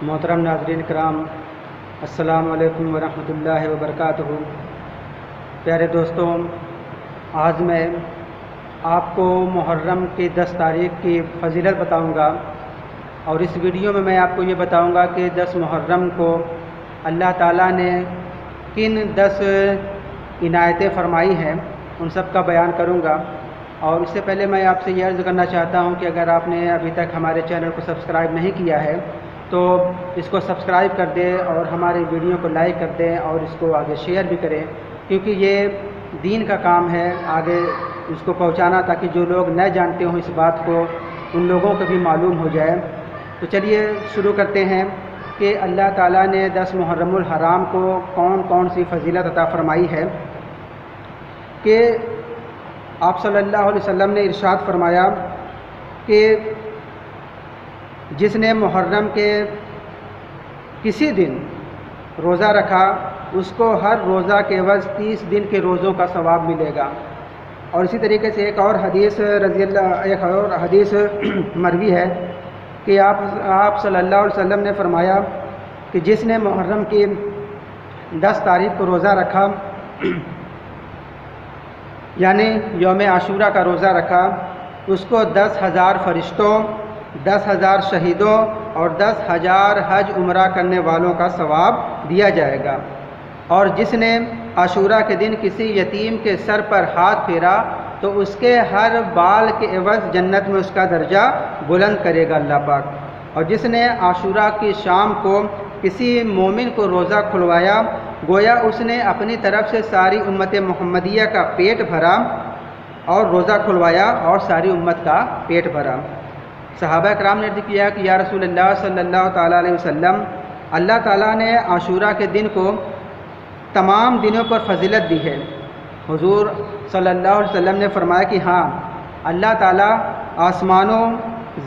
محترم ناظرین کرام، السلام علیکم ورحمۃ اللہ وبرکاتہ۔ پیارے دوستوں، آج میں آپ کو محرم کی 10 تاریخ کی فضیلت بتاؤں گا، اور اس ویڈیو میں آپ کو یہ بتاؤں گا کہ 10 محرم کو اللہ تعالیٰ نے کن 10 عنایتیں فرمائی ہیں، ان سب کا بیان کروں گا۔ اور اس سے پہلے میں آپ سے یہ عرض کرنا چاہتا ہوں کہ اگر آپ نے ابھی تک ہمارے چینل کو سبسکرائب نہیں کیا ہے تو اس کو سبسکرائب کر دیں اور ہماری ویڈیو کو لائک کر دیں اور اس کو آگے شیئر بھی کریں، کیونکہ یہ دین کا کام ہے آگے اس کو پہنچانا، تاکہ جو لوگ نہ جانتے ہوں اس بات کو ان لوگوں کو بھی معلوم ہو جائے۔ تو چلیے شروع کرتے ہیں کہ اللہ تعالیٰ نے 10 محرم الحرام کو کون کون سی فضیلت عطا فرمائی ہے۔ کہ آپ صلی اللہ علیہ وسلم نے ارشاد فرمایا کہ جس نے محرم کے کسی دن روزہ رکھا اس کو ہر روزہ کے عوض 30 دن کے روزوں کا ثواب ملے گا۔ اور اسی طریقے سے ایک اور حدیث مروی ہے کہ آپ صلی اللہ علیہ وسلم نے فرمایا کہ جس نے محرم کی 10 تاریخ کو روزہ رکھا، یعنی یوم عاشورہ کا روزہ رکھا، اس کو 10,000 فرشتوں، 10,000 شہیدوں اور 10,000 حج عمرہ کرنے والوں کا ثواب دیا جائے گا۔ اور جس نے عاشورہ کے دن کسی یتیم کے سر پر ہاتھ پھیرا تو اس کے ہر بال کے عوض جنت میں اس کا درجہ بلند کرے گا اللہ پاک۔ اور جس نے عاشورہ کی شام کو کسی مومن کو روزہ کھلوایا، گویا اس نے اپنی طرف سے ساری امت محمدیہ کا پیٹ بھرا، اور روزہ کھلوایا اور ساری امت کا پیٹ بھرا۔ صحابہ کرام نے عرض کیا کہ یا رسول اللہ صلی اللہ تعالیٰ علیہ وسلم، اللہ تعالیٰ نے عاشورہ کے دن کو تمام دنوں پر فضیلت دی ہے۔ حضور صلی اللہ علیہ وسلم نے فرمایا کہ ہاں، اللہ تعالیٰ آسمانوں،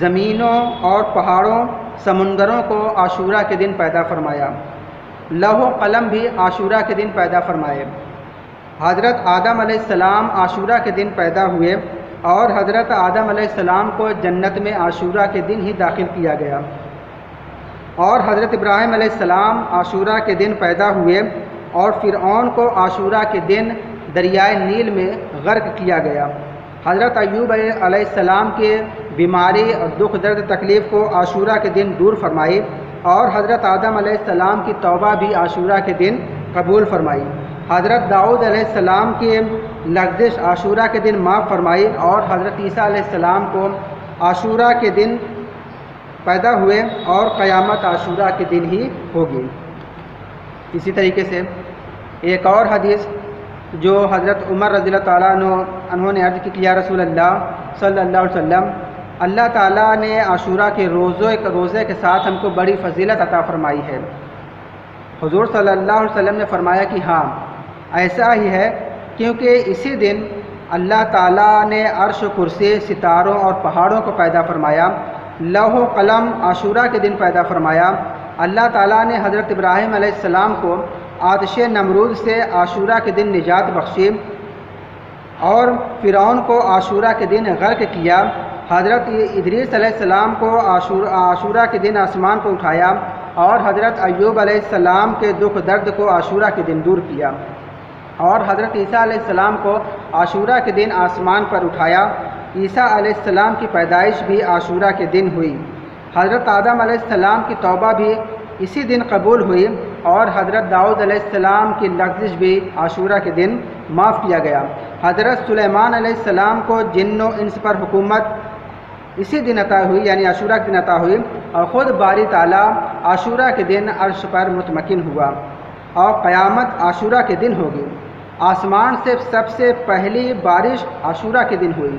زمینوں اور پہاڑوں، سمندروں کو عاشورہ کے دن پیدا فرمایا، لوح و قلم بھی عاشورہ کے دن پیدا فرمائے۔ حضرت آدم علیہ السلام عاشورہ کے دن پیدا ہوئے، اور حضرت آدم علیہ السلام کو جنت میں عاشورہ کے دن ہی داخل کیا گیا۔ اور حضرت ابراہیم علیہ السلام عاشورہ کے دن پیدا ہوئے، اور فرعون کو عاشورہ کے دن دریائے نیل میں غرق کیا گیا۔ حضرت ایوب علیہ السلام کے بیماری اور دکھ درد تکلیف کو عاشورہ کے دن دور فرمائی، اور حضرت آدم علیہ السلام کی توبہ بھی عاشورہ کے دن قبول فرمائی۔ حضرت داؤد علیہ السلام کی لغزش عاشورہ کے دن معاف فرمائی، اور حضرت عیسیٰ علیہ السلام کو عاشورہ کے دن پیدا ہوئے، اور قیامت عاشورہ کے دن ہی ہوگی۔ اسی طریقے سے ایک اور حدیث جو حضرت عمر رضی اللہ تعالیٰ عنہ نے عرض کی کہ یا رسول اللہ صلی اللہ علیہ وسلم، اللہ تعالیٰ نے عاشورہ کے روزے کے ساتھ ہم کو بڑی فضیلت عطا فرمائی ہے۔ حضور صلی اللہ علیہ وسلم نے فرمایا کہ ہاں، ایسا ہی ہے، کیونکہ اسی دن اللہ تعالیٰ نے عرش و کرسی، ستاروں اور پہاڑوں کو پیدا فرمایا، لوح و قلم عاشورہ کے دن پیدا فرمایا۔ اللہ تعالیٰ نے حضرت ابراہیم علیہ السلام کو آتش نمرود سے عاشورہ کے دن نجات بخشی، اور فرعون کو عاشورہ کے دن غرق کیا۔ حضرت ادریس علیہ السلام کو عاشورہ کے دن آسمان کو اٹھایا، اور حضرت ایوب علیہ السلام کے دکھ درد کو عاشورہ کے دن دور کیا، اور حضرت عیسیٰ علیہ السلام کو عاشورہ کے دن آسمان پر اٹھایا۔ عیسیٰ علیہ السلام کی پیدائش بھی عاشورہ کے دن ہوئی۔ حضرت آدم علیہ السلام کی توبہ بھی اسی دن قبول ہوئی، اور حضرت داؤد علیہ السلام کی لغزش بھی عاشورہ کے دن معاف کیا گیا۔ حضرت سلیمان علیہ السلام کو جن و انس پر حکومت اسی دن عطا ہوئی، یعنی عاشورہ کے دن عطا ہوئی، اور خود باری تعالیٰ عاشورہ کے دن عرش پر مطمئن ہوا، اور قیامت عاشورہ کے دن ہوگی۔ آسمان سے سب سے پہلی بارش عاشورہ کے دن ہوئی۔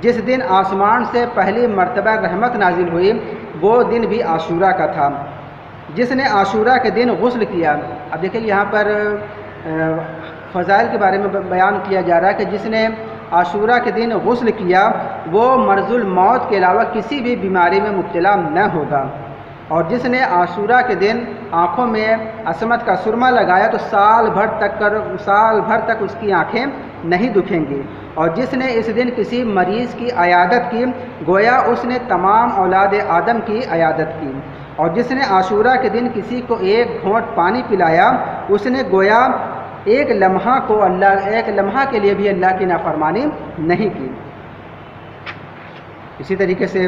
جس دن آسمان سے پہلی مرتبہ رحمت نازل ہوئی وہ دن بھی عاشورہ کا تھا۔ جس نے عاشورہ کے دن غسل کیا، اب دیکھیں یہاں پر فضائل کے بارے میں بیان کیا جا رہا ہے کہ جس نے عاشورہ کے دن غسل کیا وہ مرض الموت کے علاوہ کسی بھی بیماری میں مبتلا نہ ہوگا۔ اور جس نے عاشورہ کے دن آنکھوں میں عصمت کا سرما لگایا تو سال بھر تک اس کی آنکھیں نہیں دکھیں گی، اور جس نے اس دن کسی مریض کی عیادت کی گویا اس نے تمام اولاد آدم کی عیادت کی، اور جس نے عاشورہ کے دن کسی کو ایک گھونٹ پانی پلایا اس نے گویا ایک لمحہ کے لیے بھی اللہ کی نافرمانی نہیں کی۔ اسی طریقے سے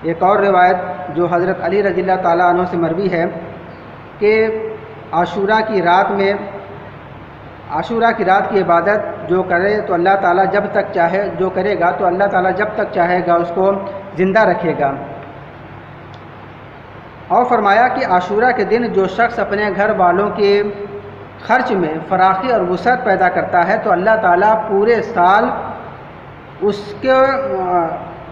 ایک اور روایت جو حضرت علی رضی اللہ تعالیٰ عنہ سے مروی ہے کہ عاشورہ کی رات کی عبادت جو کرے تو اللہ تعالیٰ جب تک چاہے جو کرے گا تو اللہ تعالیٰ جب تک چاہے گا اس کو زندہ رکھے گا۔ اور فرمایا کہ عاشورہ کے دن جو شخص اپنے گھر والوں کے خرچ میں فراخی اور وسعت پیدا کرتا ہے تو اللہ تعالیٰ پورے سال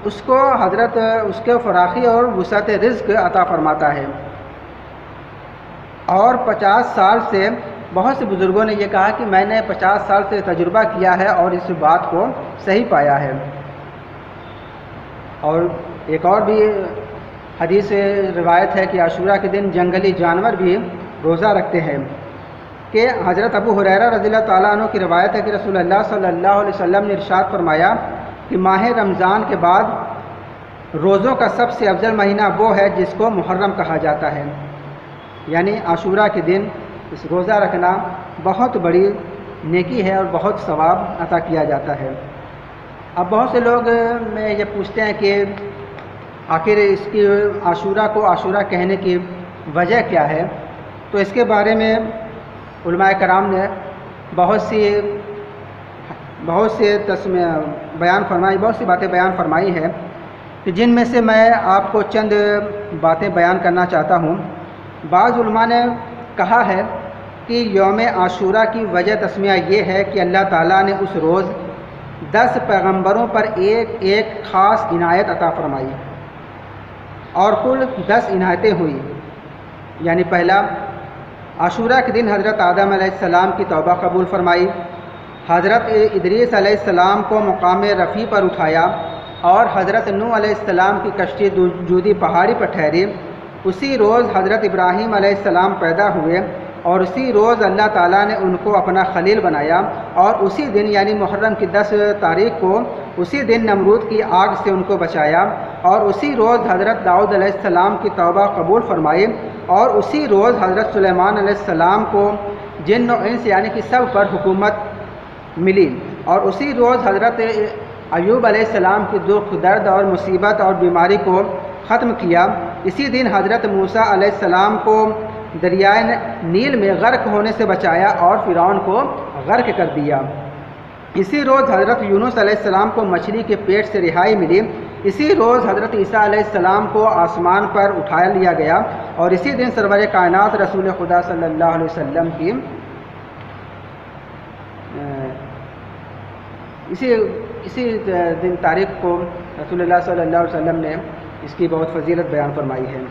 اس کو فراخی اور وسعت رزق عطا فرماتا ہے۔ اور 50 سال سے بہت سے بزرگوں نے یہ کہا کہ میں نے 50 سال سے تجربہ کیا ہے اور اس بات کو صحیح پایا ہے۔ اور ایک اور بھی حدیث روایت ہے کہ عاشورہ کے دن جنگلی جانور بھی روزہ رکھتے ہیں، کہ حضرت ابو ہریرہ رضی اللہ تعالیٰ عنہ کی روایت ہے کہ رسول اللہ صلی اللہ علیہ وسلم نے ارشاد فرمایا کہ ماہ رمضان کے بعد روزوں کا سب سے افضل مہینہ وہ ہے جس کو محرم کہا جاتا ہے، یعنی عاشورہ کے دن اس روزہ رکھنا بہت بڑی نیکی ہے اور بہت ثواب عطا کیا جاتا ہے۔ اب بہت سے لوگ میں یہ پوچھتے ہیں کہ آخر اس کی عاشورہ کو عاشورہ کہنے کی وجہ کیا ہے، تو اس کے بارے میں علماء کرام نے بہت سی باتیں بیان فرمائی ہیں، کہ جن میں سے میں آپ کو چند باتیں بیان کرنا چاہتا ہوں۔ بعض علماء نے کہا ہے کہ یوم عاشورہ کی وجہ تسمیہ یہ ہے کہ اللہ تعالیٰ نے اس روز 10 پیغمبروں پر ایک خاص عنایت عطا فرمائی، اور کل 10 عنایتیں ہوئی۔ یعنی پہلا، عاشورہ کے دن حضرت آدم علیہ السلام کی توبہ قبول فرمائی، حضرت ادریس علیہ السلام کو مقام رفیع پر اٹھایا، اور حضرت نوح علیہ السلام کی کشتی جودی پہاڑی پر ٹھہری۔ اسی روز حضرت ابراہیم علیہ السلام پیدا ہوئے، اور اسی روز اللہ تعالیٰ نے ان کو اپنا خلیل بنایا، اور اسی دن یعنی محرم کی 10 تاریخ کو اسی دن نمرود کی آگ سے ان کو بچایا، اور اسی روز حضرت داؤد علیہ السلام کی توبہ قبول فرمائی، اور اسی روز حضرت سلیمان علیہ السلام کو جن و انس یعنی کہ سب پر حکومت ملی، اور اسی روز حضرت ایوب علیہ السلام کی دکھ درد اور مصیبت اور بیماری کو ختم کیا۔ اسی دن حضرت موسیٰ علیہ السلام کو دریائے نیل میں غرق ہونے سے بچایا اور فرعون کو غرق کر دیا۔ اسی روز حضرت یونس علیہ السلام کو مچھلی کے پیٹ سے رہائی ملی۔ اسی روز حضرت عیسیٰ علیہ السلام کو آسمان پر اٹھا لیا گیا، اور اسی دن سرور کائنات رسول خدا صلی اللہ علیہ وسلم کی اسی دن تاریخ کو رسول اللہ صلی اللہ علیہ وسلم نے اس کی بہت فضیلت بیان فرمائی ہے۔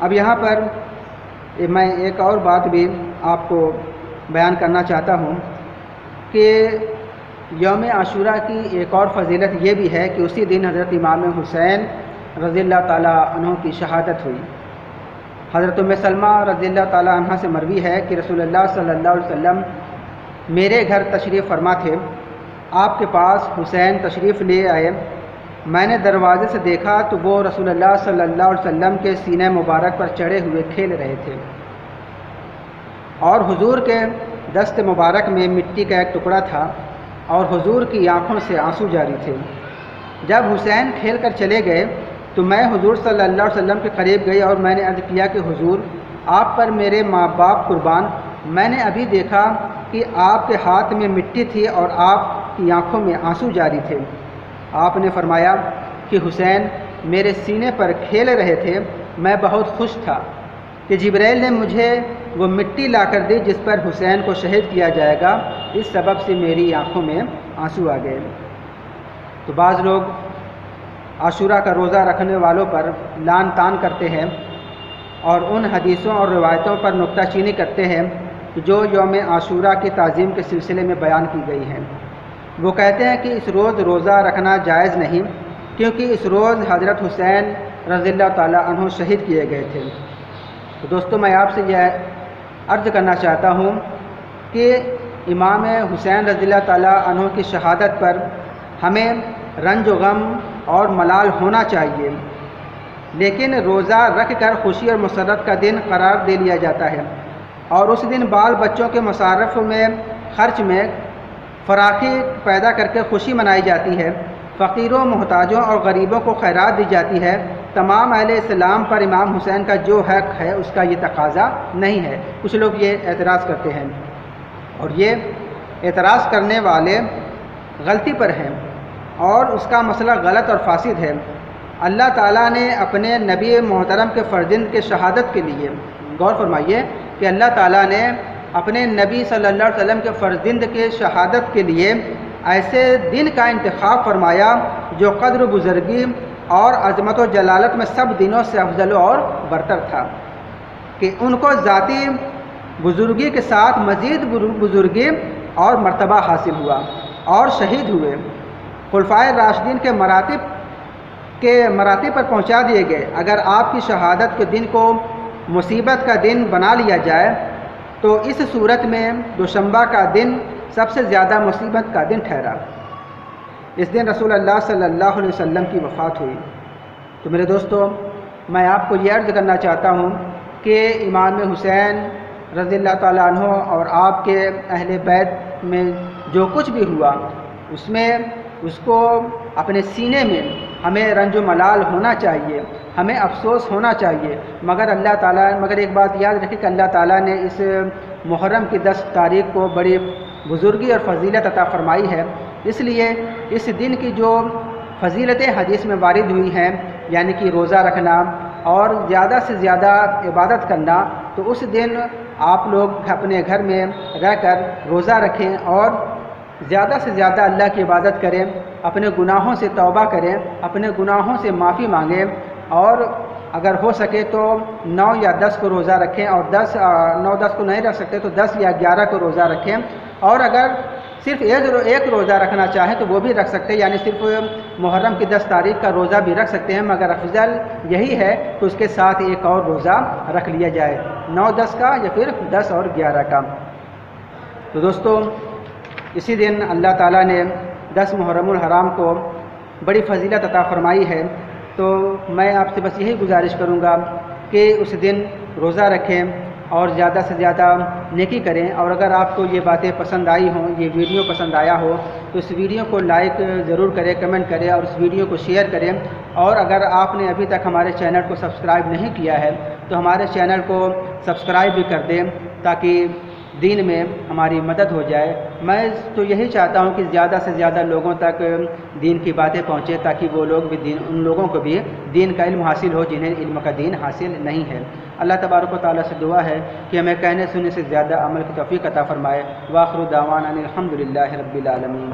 اب یہاں پر میں ایک اور بات بھی آپ کو بیان کرنا چاہتا ہوں کہ یوم عاشورہ کی ایک اور فضیلت یہ بھی ہے کہ اسی دن حضرت امام حسین رضی اللہ تعالیٰ عنہ کی شہادت ہوئی۔ حضرت ام سلمہ رضی اللہ تعالیٰ عنہ سے مروی ہے کہ رسول اللہ صلی اللہ علیہ وسلم میرے گھر تشریف فرما تھے، آپ کے پاس حسین تشریف لے آئے۔ میں نے دروازے سے دیکھا تو وہ رسول اللہ صلی اللہ علیہ وسلم کے سینہ مبارک پر چڑھے ہوئے کھیل رہے تھے، اور حضور کے دست مبارک میں مٹی کا ایک ٹکڑا تھا، اور حضور کی آنکھوں سے آنسو جاری تھے۔ جب حسین کھیل کر چلے گئے تو میں حضور صلی اللہ علیہ وسلم کے قریب گئی اور میں نے عرض کیا کہ حضور، آپ پر میرے ماں باپ قربان، میں نے ابھی دیکھا کہ آپ کے ہاتھ میں مٹی تھی اور آپ کی آنکھوں میں آنسو جاری تھے۔ آپ نے فرمایا کہ حسین میرے سینے پر کھیل رہے تھے، میں بہت خوش تھا کہ جبرائیل نے مجھے وہ مٹی لا کر دی جس پر حسین کو شہید کیا جائے گا، اس سبب سے میری آنکھوں میں آنسو آ گئے۔ تو بعض لوگ عاشورہ کا روزہ رکھنے والوں پر لعن طعن کرتے ہیں اور ان حدیثوں اور روایتوں پر نکتہ چینی کرتے ہیں جو یوم عاشورہ کی تعظیم کے سلسلے میں بیان کی گئی ہیں۔ وہ کہتے ہیں کہ اس روز روزہ رکھنا جائز نہیں، کیونکہ اس روز حضرت حسین رضی اللہ تعالیٰ عنہ شہید کیے گئے تھے۔ تو دوستو، میں آپ سے یہ عرض کرنا چاہتا ہوں کہ امام حسین رضی اللہ تعالیٰ عنہ کی شہادت پر ہمیں رنج و غم اور ملال ہونا چاہیے، لیکن روزہ رکھ کر خوشی اور مسرت کا دن قرار دے لیا جاتا ہے، اور اس دن بال بچوں کے مصارف میں خرچ میں فراخی پیدا کر کے خوشی منائی جاتی ہے، فقیروں، محتاجوں اور غریبوں کو خیرات دی جاتی ہے۔ تمام اہل اسلام پر امام حسین کا جو حق ہے اس کا یہ تقاضا نہیں ہے۔ کچھ لوگ یہ اعتراض کرتے ہیں، اور یہ اعتراض کرنے والے غلطی پر ہیں، اور اس کا مسئلہ غلط اور فاسد ہے۔ اللہ تعالیٰ نے اپنے نبی محترم کے فرزند کے شہادت کے لیے، غور فرمائیے کہ اللہ تعالیٰ نے اپنے نبی صلی اللہ علیہ وسلم کے فرزند کے شہادت کے لیے ایسے دن کا انتخاب فرمایا جو قدر و بزرگی اور عظمت و جلالت میں سب دنوں سے افضل اور برتر تھا، کہ ان کو ذاتی بزرگی کے ساتھ مزید بزرگی اور مرتبہ حاصل ہوا اور شہید ہوئے، خلفائے راشدین کے مراتب پر پہنچا دیے گئے۔ اگر آپ کی شہادت کے دن کو مصیبت کا دن بنا لیا جائے تو اس صورت میں دوشنبہ کا دن سب سے زیادہ مصیبت کا دن ٹھہرا۔ اس دن رسول اللہ صلی اللہ علیہ وسلم کی وفات ہوئی۔ تو میرے دوستو، میں آپ کو یہ عرض کرنا چاہتا ہوں کہ امام حسین رضی اللہ تعالیٰ عنہ اور آپ کے اہل بیت میں جو کچھ بھی ہوا، اس کو اپنے سینے میں ہمیں رنج و ملال ہونا چاہیے، ہمیں افسوس ہونا چاہیے، مگر ایک بات یاد رکھیں کہ اللہ تعالیٰ نے اس محرم کی 10 تاریخ کو بڑی بزرگی اور فضیلت عطا فرمائی ہے، اس لیے اس دن کی جو فضیلتیں حدیث میں وارد ہوئی ہیں، یعنی کہ روزہ رکھنا اور زیادہ سے زیادہ عبادت کرنا، تو اس دن آپ لوگ اپنے گھر میں رہ کر روزہ رکھیں اور زیادہ سے زیادہ اللہ کی عبادت کریں، اپنے گناہوں سے توبہ کریں، اپنے گناہوں سے معافی مانگیں، اور اگر ہو سکے تو 9 یا 10 کو روزہ رکھیں، اور 9-10 کو نہیں رکھ سکتے تو 10 یا 11 کو روزہ رکھیں، اور اگر صرف ایک روزہ رکھنا چاہیں تو وہ بھی رکھ سکتے ہیں، یعنی صرف محرم کی 10 تاریخ کا روزہ بھی رکھ سکتے ہیں، مگر افضل یہی ہے کہ اس کے ساتھ ایک اور روزہ رکھ لیا جائے، 9-10 کا یا پھر 10 اور 11 کا۔ تو دوستو، اسی دن اللہ تعالیٰ نے 10 محرم الحرام کو بڑی فضیلت عطا فرمائی ہے، تو میں آپ سے بس یہی گزارش کروں گا کہ اس دن روزہ رکھیں اور زیادہ سے زیادہ نیکی کریں، اور اگر آپ کو یہ باتیں پسند آئی ہوں، یہ ویڈیو پسند آیا ہو تو اس ویڈیو کو لائک ضرور کریں، کمنٹ کریں اور اس ویڈیو کو شیئر کریں، اور اگر آپ نے ابھی تک ہمارے چینل کو سبسکرائب نہیں کیا ہے تو ہمارے چینل کو سبسکرائب بھی کر دیں تاکہ دین میں ہماری مدد ہو جائے۔ میں تو یہی چاہتا ہوں کہ زیادہ سے زیادہ لوگوں تک دین کی باتیں پہنچے تاکہ وہ لوگ بھی ان لوگوں کو بھی دین کا علم حاصل ہو جنہیں علم کا دین حاصل نہیں ہے۔ اللہ تبارک و تعالیٰ سے دعا ہے کہ ہمیں کہنے سننے سے زیادہ عمل کی توفیق عطا فرمائے۔ وآخر دعوانا الحمدللہ رب العالمین۔